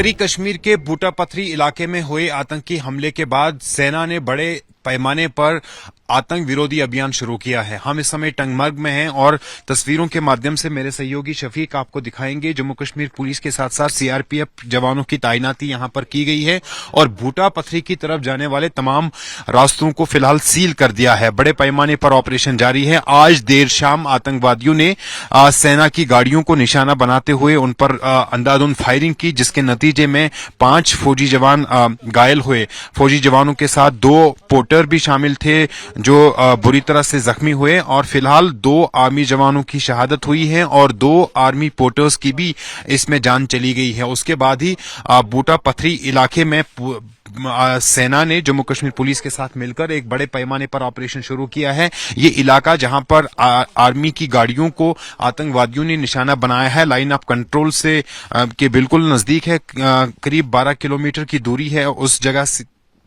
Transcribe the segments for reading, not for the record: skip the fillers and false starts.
उत्तरी कश्मीर के बूटा पथरी इलाके में हुए आतंकी हमले के बाद सेना ने बड़े पैमाने पर आतंक विरोधी अभियान शुरू किया है। हम इस समय टंगमर्ग में हैं और तस्वीरों के माध्यम से मेरे सहयोगी शफीक आपको दिखाएंगे। जम्मू कश्मीर पुलिस के साथ साथ सीआरपीएफ जवानों की तैनाती यहां पर की गई है और बूटा पथरी की तरफ जाने वाले तमाम रास्तों को फिलहाल सील कर दिया है। बड़े पैमाने पर ऑपरेशन जारी है। आज देर शाम आतंकवादियों ने सेना की गाड़ियों को निशाना बनाते हुए उन पर अंधाधुंध फायरिंग की, जिसके नतीजे में 5 फौजी जवान घायल हुए। फौजी जवानों के साथ 2 पोर्टर भी शामिल थे जो बुरी तरह से जख्मी हुए और फिलहाल 2 आर्मी जवानों की शहादत हुई है और 2 आर्मी पोर्टर्स की भी इसमें जान चली गई है। उसके बाद ही बूटा पथरी इलाके में सेना ने जम्मू कश्मीर पुलिस के साथ मिलकर एक बड़े पैमाने पर ऑपरेशन शुरू किया है। ये इलाका जहां पर आर्मी की गाड़ियों को आतंकवादियों ने निशाना बनाया है, लाइन ऑफ कंट्रोल से के बिल्कुल नजदीक है। करीब 12 किलोमीटर की दूरी है उस जगह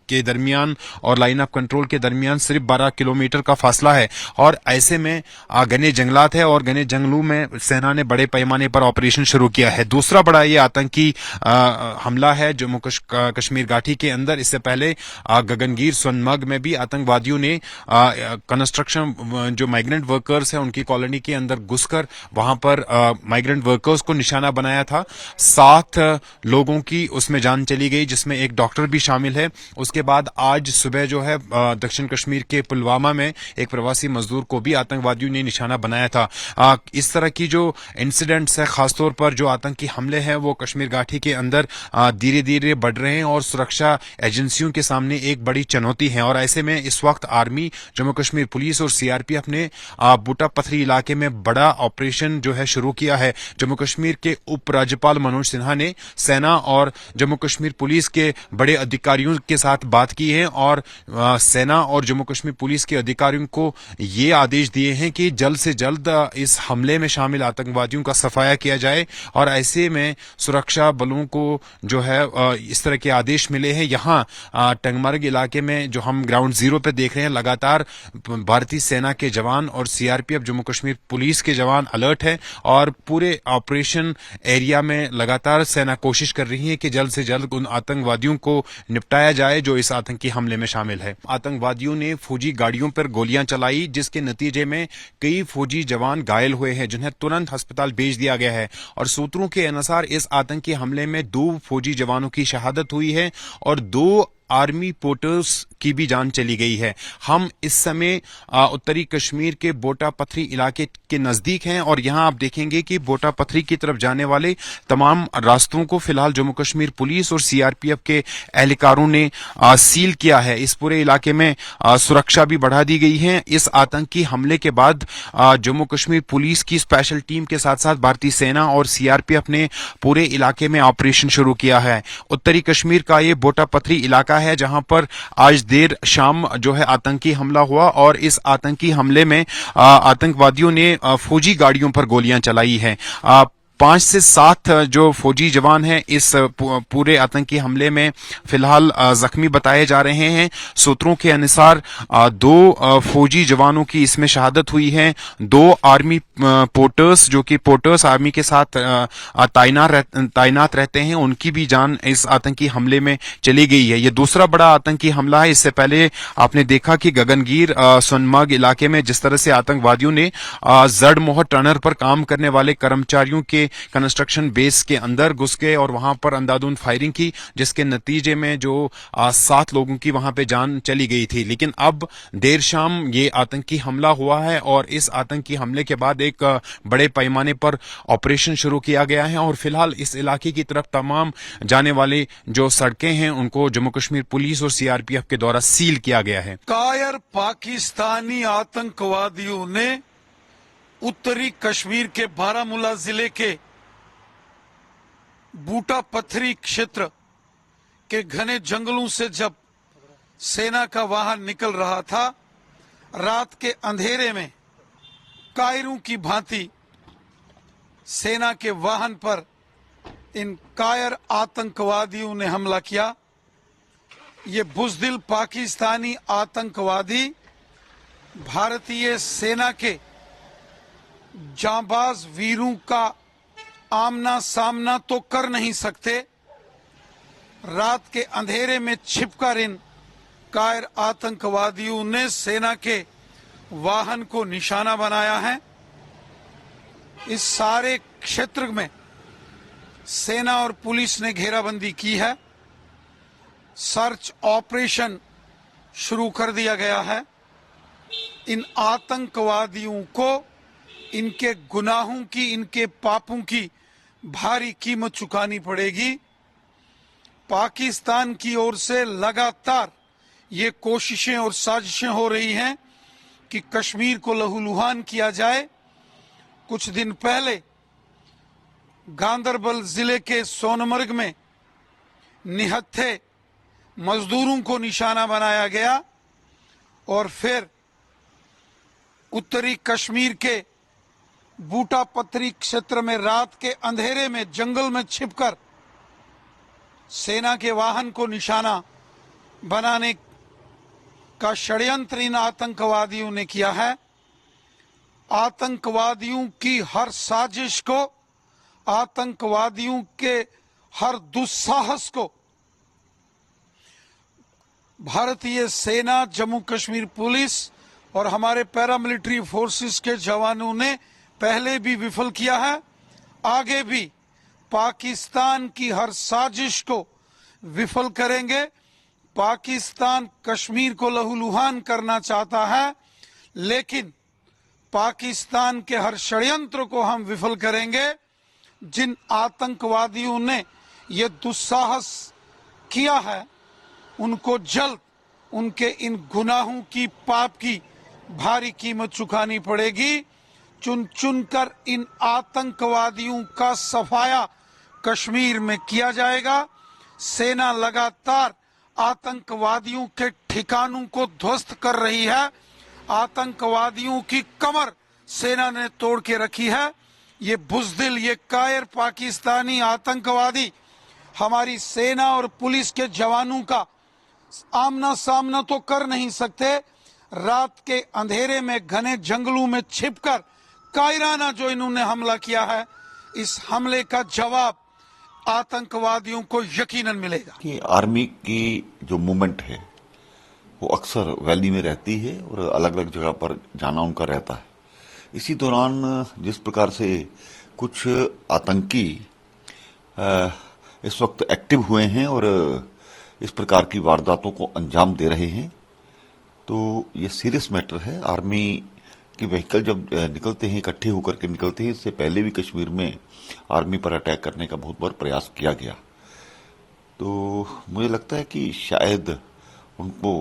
के दरमियान और लाइन ऑफ कंट्रोल के दरमियान सिर्फ 12 किलोमीटर का फासला है और ऐसे में घने जंगलात है और घने जंगलों में सेना ने बड़े पैमाने पर ऑपरेशन शुरू किया है। दूसरा बड़ा ये आतंकी हमला है जम्मू कश्मीर घाटी के अंदर। इससे पहले गगनगीर सोनमर्ग में भी आतंकवादियों ने कंस्ट्रक्शन जो माइग्रेंट वर्कर्स है उनकी कॉलोनी के अंदर घुसकर वहां पर माइग्रेंट वर्कर्स को निशाना बनाया था। 7 लोगों की उसमें जान चली गई, जिसमें एक डॉक्टर भी शामिल है। उसके बाद आज सुबह जो है दक्षिण कश्मीर के पुलवामा में एक प्रवासी मजदूर को भी आतंकवादियों ने निशाना बनाया था। इस तरह की जो इंसिडेंट्स है, खासतौर पर जो आतंकी हमले हैं, वो कश्मीर घाटी के अंदर धीरे धीरे बढ़ रहे हैं और सुरक्षा एजेंसियों के सामने एक बड़ी चुनौती है। और ऐसे में इस वक्त आर्मी, जम्मू कश्मीर पुलिस और सीआरपीएफ ने बूटा पथरी इलाके में बड़ा ऑपरेशन जो है शुरू किया है। जम्मू कश्मीर के उपराज्यपाल मनोज सिन्हा ने सेना और जम्मू कश्मीर पुलिस के बड़े अधिकारियों के साथ बात की है और सेना और जम्मू कश्मीर पुलिस के अधिकारियों को ये आदेश दिए हैं कि जल्द से जल्द इस हमले में शामिल आतंकवादियों का सफाया किया जाए। और ऐसे में सुरक्षा बलों को जो है इस तरह के आदेश मिले हैं। यहाँ टंगमर्ग इलाके में जो हम ग्राउंड जीरो पे देख रहे हैं, लगातार भारतीय सेना के जवान और सीआरपीएफ जम्मू कश्मीर पुलिस के जवान अलर्ट है और पूरे ऑपरेशन एरिया में लगातार सेना कोशिश कर रही है कि जल्द से जल्द उन आतंकवादियों को निपटाया जाए जो इस आतंकी हमले में शामिल है। आतंकवादियों ने फौजी गाड़ियों पर गोलियां चलाई, जिसके नतीजे में कई फौजी जवान घायल हुए हैं, जिन्हें तुरंत अस्पताल भेज दिया गया है। और सूत्रों के अनुसार इस आतंकी हमले में 2 फौजी जवानों की शहादत हुई है और 2 आर्मी पोर्टर्स की भी जान चली गई है। हम इस समय उत्तरी कश्मीर के बोटा पथरी इलाके के नजदीक हैं और यहां आप देखेंगे कि बोटा पथरी की तरफ जाने वाले तमाम रास्तों को फिलहाल जम्मू कश्मीर पुलिस और सीआरपीएफ के एहलकारों ने सील किया है। इस पूरे इलाके में सुरक्षा भी बढ़ा दी गई है। इस आतंकी हमले के बाद जम्मू कश्मीर पुलिस की स्पेशल टीम के साथ साथ भारतीय सेना और सीआरपीएफ ने पूरे इलाके में ऑपरेशन शुरू किया है। उत्तरी कश्मीर का ये बोटा पथरी इलाका है जहां पर आज देर शाम जो है आतंकी हमला हुआ और इस आतंकी हमले में आतंकवादियों ने फौजी गाड़ियों पर गोलियां चलाई हैं। 5 से 7 जो फौजी जवान हैं इस पूरे आतंकी हमले में फिलहाल जख्मी बताए जा रहे हैं। सूत्रों के अनुसार 2 फौजी जवानों की इसमें शहादत हुई है। 2 आर्मी पोर्टर्स जो कि पोर्टर्स आर्मी के साथ तैनात रहते हैं, उनकी भी जान इस आतंकी हमले में चली गई है। यह दूसरा बड़ा आतंकी हमला है। इससे पहले आपने देखा कि गगनगीर सोनमर्ग इलाके में जिस तरह से आतंकवादियों ने जड़ मोहर टनर पर काम करने वाले कर्मचारियों के कंस्ट्रक्शन बेस के अंदर घुस गए और वहां पर अंधाधुंध फायरिंग की, जिसके नतीजे में जो 7 लोगों की वहां पे जान चली गई थी। लेकिन अब देर शाम ये आतंकी हमला हुआ है और इस आतंकी हमले के बाद एक बड़े पैमाने पर ऑपरेशन शुरू किया गया है और फिलहाल इस इलाके की तरफ तमाम जाने वाले जो सड़कें हैं उनको जम्मू कश्मीर पुलिस और सीआरपीएफ के द्वारा सील किया गया है। कायर पाकिस्तानी आतंकवादियों ने उत्तरी कश्मीर के बारामूला जिले के बूटा पथरी क्षेत्र के घने जंगलों से जब सेना का वाहन निकल रहा था, रात के अंधेरे में कायरों की भांति सेना के वाहन पर इन कायर आतंकवादियों ने हमला किया। ये बुज़दिल पाकिस्तानी आतंकवादी भारतीय सेना के जांबाज वीरों का आमना सामना तो कर नहीं सकते, रात के अंधेरे में छिपकर इन कायर आतंकवादियों ने सेना के वाहन को निशाना बनाया है। इस सारे क्षेत्र में सेना और पुलिस ने घेराबंदी की है। सर्च ऑपरेशन शुरू कर दिया गया है। इन आतंकवादियों को इनके गुनाहों की, इनके पापों की भारी कीमत चुकानी पड़ेगी। पाकिस्तान की ओर से लगातार ये कोशिशें और साजिशें हो रही हैं कि कश्मीर को लहूलुहान किया जाए। कुछ दिन पहले गांदरबल जिले के सोनमर्ग में निहत्थे मजदूरों को निशाना बनाया गया और फिर उत्तरी कश्मीर के बूटा पत्थरी क्षेत्र में रात के अंधेरे में जंगल में छिपकर सेना के वाहन को निशाना बनाने का षड्यंत्र इन आतंकवादियों ने किया है। आतंकवादियों की हर साजिश को, आतंकवादियों के हर दुस्साहस को भारतीय सेना, जम्मू कश्मीर पुलिस और हमारे पैरामिलिट्री फोर्सेस के जवानों ने पहले भी विफल किया है। आगे भी पाकिस्तान की हर साजिश को विफल करेंगे। पाकिस्तान कश्मीर को लहूलुहान करना चाहता है, लेकिन पाकिस्तान के हर षड्यंत्र को हम विफल करेंगे। जिन आतंकवादियों ने ये दुस्साहस किया है, उनको जल्द उनके इन गुनाहों की, पाप की भारी कीमत चुकानी पड़ेगी। चुन चुनकर इन आतंकवादियों का सफाया कश्मीर में किया जाएगा। सेना लगातार आतंकवादियों के ठिकानों को ध्वस्त कर रही है। आतंकवादियों की कमर सेना ने तोड़ के रखी है। ये बुज़दिल, ये कायर पाकिस्तानी आतंकवादी हमारी सेना और पुलिस के जवानों का आमना सामना तो कर नहीं सकते। रात के अंधेरे में घने जंगलों में छिपकर कायराना जो इन्होंने हमला किया है, इस हमले का जवाब आतंकवादियों को यकीनन मिलेगा। कि आर्मी की जो मूवमेंट है वो अक्सर वैली में रहती है और अलग अलग जगह पर जाना उनका रहता है। इसी दौरान जिस प्रकार से कुछ आतंकी इस वक्त एक्टिव हुए हैं और इस प्रकार की वारदातों को अंजाम दे रहे हैं, तो ये सीरियस मैटर है। आर्मी की व्हीकल जब निकलते हैं, इकट्ठे होकर के निकलते हैं, इससे पहले भी कश्मीर में आर्मी पर अटैक करने का बहुत बार प्रयास किया गया। तो मुझे लगता है कि शायद उनको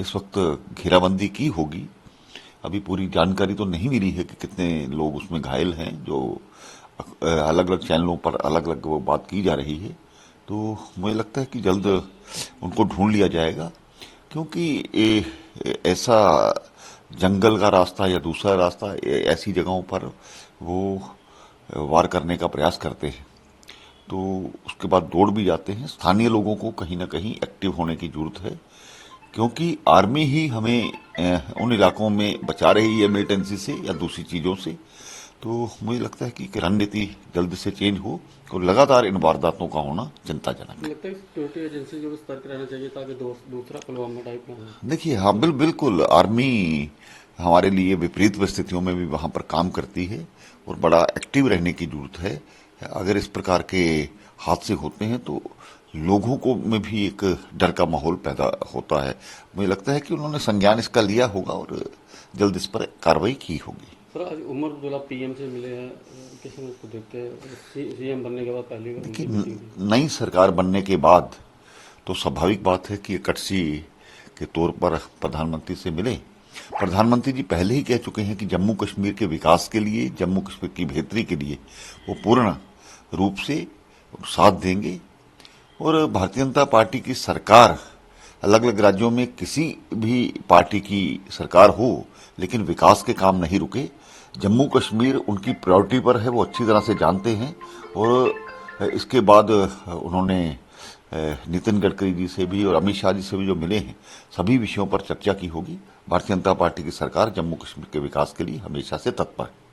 इस वक्त घेराबंदी की होगी। अभी पूरी जानकारी तो नहीं मिली है कि कितने लोग उसमें घायल हैं, जो अलग अलग चैनलों पर अलग अलग वो बात की जा रही है। तो मुझे लगता है कि जल्द उनको ढूंढ लिया जाएगा, क्योंकि ऐसा जंगल का रास्ता या दूसरा रास्ता, ऐसी जगहों पर वो वार करने का प्रयास करते हैं, तो उसके बाद दौड़ भी जाते हैं। स्थानीय लोगों को कहीं ना कहीं एक्टिव होने की जरूरत है, क्योंकि आर्मी ही हमें उन इलाकों में बचा रही है मिलिटेंसी से या दूसरी चीजों से। तो मुझे लगता है कि रणनीति जल्द से चेंज हो और लगातार इन वारदातों का होना चिंताजनक है। लगता है सिक्योरिटी एजेंसी को सतर्क रहना चाहिए ताकि दूसरा पुलवामा टाइप ना हो। देखिए, हाँ, बिल्कुल आर्मी हमारे लिए विपरीत परिस्थितियों में भी वहां पर काम करती है और बड़ा एक्टिव रहने की जरूरत है। अगर इस प्रकार के हादसे होते हैं तो लोगों को में भी एक डर का माहौल पैदा होता है। मुझे लगता है कि उन्होंने संज्ञान इसका लिया होगा और जल्द इस पर कार्रवाई की होगी। सर, आज उमर अब्दुल्ला पीएम से मिले हैं, किसी ने उसको देखते हैं सीएम बनने के बाद पहली बार नई सरकार बनने के बाद तो स्वाभाविक बात है कि कटसी के तौर पर प्रधानमंत्री से मिले। प्रधानमंत्री जी पहले ही कह चुके हैं कि जम्मू कश्मीर के विकास के लिए, जम्मू कश्मीर की बेहतरी के लिए वो पूर्ण रूप से साथ देंगे। और भारतीय जनता पार्टी की सरकार, अलग अलग राज्यों में किसी भी पार्टी की सरकार हो, लेकिन विकास के काम नहीं रुके। जम्मू कश्मीर उनकी प्रायोरिटी पर है, वो अच्छी तरह से जानते हैं। और इसके बाद उन्होंने नितिन गडकरी जी से भी और अमित शाह जी से भी जो मिले हैं, सभी विषयों पर चर्चा की होगी। भारतीय जनता पार्टी की सरकार जम्मू कश्मीर के विकास के लिए हमेशा से तत्पर है।